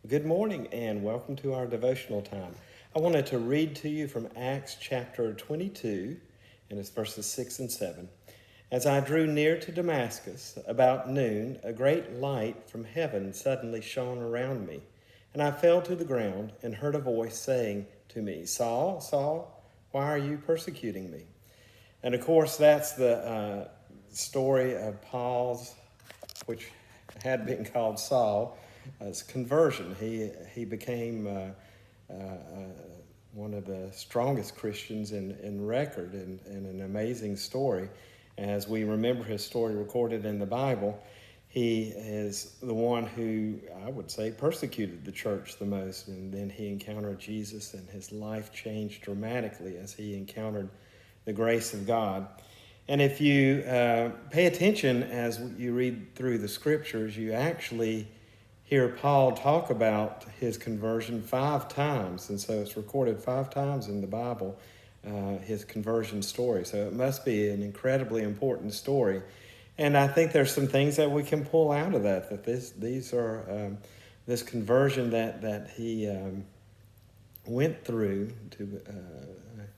Good morning and welcome to our devotional time. I wanted to read to you from Acts chapter 22, and it's verses 6 and 7. As I drew near to Damascus, about noon, a great light from heaven suddenly shone around me, and I fell to the ground and heard a voice saying to me, Saul, Saul, why are you persecuting me? And of course, that's the story of Paul's, which had been called Saul, his conversion. He became one of the strongest Christians in record, and an amazing story. As we remember his story recorded in the Bible, he is the one who, I would say, persecuted the church the most. And then he encountered Jesus, and his life changed dramatically as he encountered the grace of God. And if you pay attention as you read through the scriptures, you actually hear Paul talk about his conversion 5 times. And so it's recorded 5 times in the Bible, his conversion story. So it must be an incredibly important story. And I think there's some things that we can pull out of that these are this conversion that he went through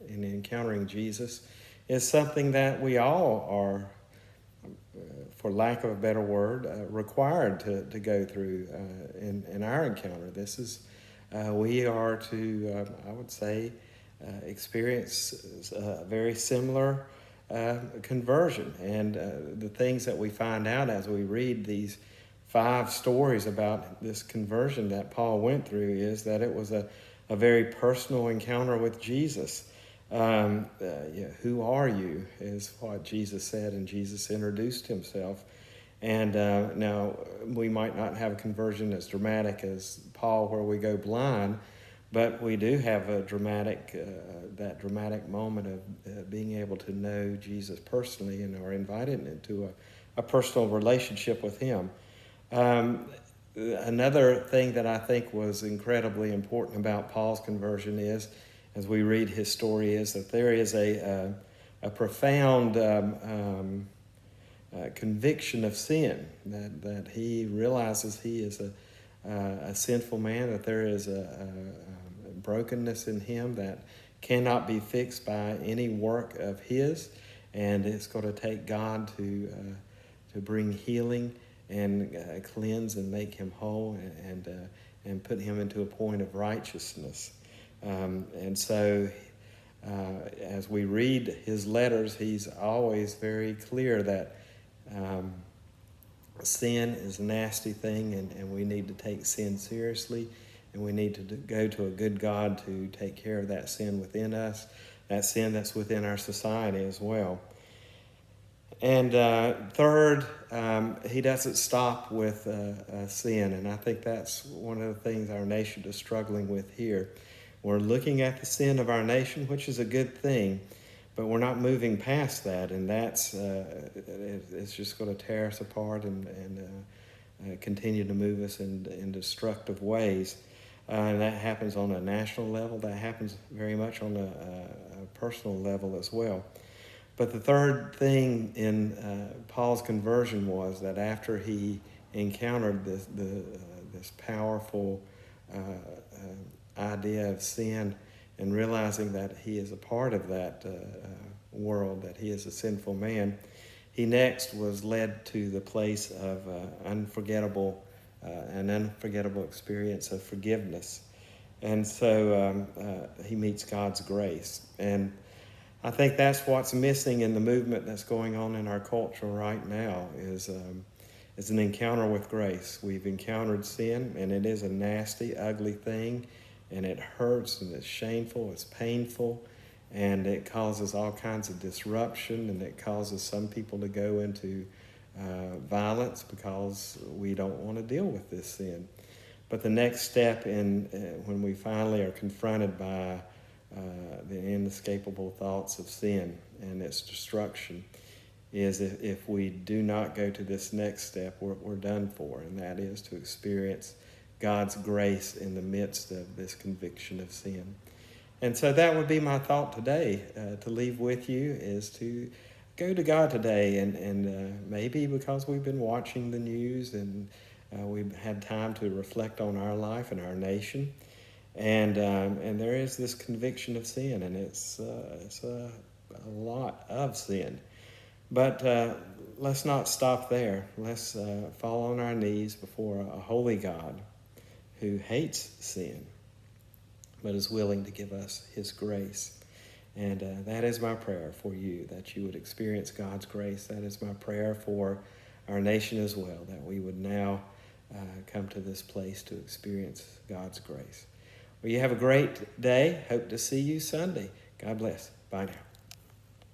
in encountering Jesus is something that we all are, for lack of a better word, required to go through in our encounter. This is, we are to, I would say, experience a very similar conversion. And the things that we find out as we read these 5 stories about this conversion that Paul went through is that it was a very personal encounter with Jesus. Who are you is what Jesus said, and Jesus introduced himself. And now we might not have a conversion as dramatic as Paul where we go blind, but we do have a that dramatic moment of being able to know Jesus personally and are invited into a personal relationship with him. Another thing that I think was incredibly important about Paul's conversion is, as we read his story, is that there is a profound conviction of sin, that he realizes he is a sinful man, that there is a brokenness in him that cannot be fixed by any work of his, and it's going to take God to bring healing and cleanse and make him whole and put him into a point of righteousness. And so as we read his letters, he's always very clear that sin is a nasty thing, and we need to take sin seriously, and we need to go to a good God to take care of that sin within us, that sin that's within our society as well. And third, he doesn't stop with sin, and I think that's one of the things our nation is struggling with here. We're looking at the sin of our nation, which is a good thing, but we're not moving past that, and that's it's just going to tear us apart and continue to move us in destructive ways. And that happens on a national level. That happens very much on a personal level as well. But the third thing in Paul's conversion was that after he encountered this powerful idea of sin and realizing that he is a part of that world, that he is a sinful man, he next was led to the place of an unforgettable experience of forgiveness. And so he meets God's grace. And I think that's what's missing in the movement that's going on in our culture right now is an encounter with grace. We've encountered sin, and it is a nasty, ugly thing, and it hurts, and it's shameful, it's painful, and it causes all kinds of disruption, and it causes some people to go into violence because we don't want to deal with this sin. But the next step when we finally are confronted by the inescapable thoughts of sin and its destruction is if we do not go to this next step, we're done for, and that is to experience God's grace in the midst of this conviction of sin. And so that would be my thought today, to leave with you, is to go to God today, and maybe because we've been watching the news and We've had time to reflect on our life and our nation. And there is this conviction of sin, and it's a lot of sin. But let's not stop there. Let's fall on our knees before a holy God who hates sin, but is willing to give us his grace. And that is my prayer for you, that you would experience God's grace. That is my prayer for our nation as well, that we would now come to this place to experience God's grace. Well, you have a great day. Hope to see you Sunday. God bless. Bye now.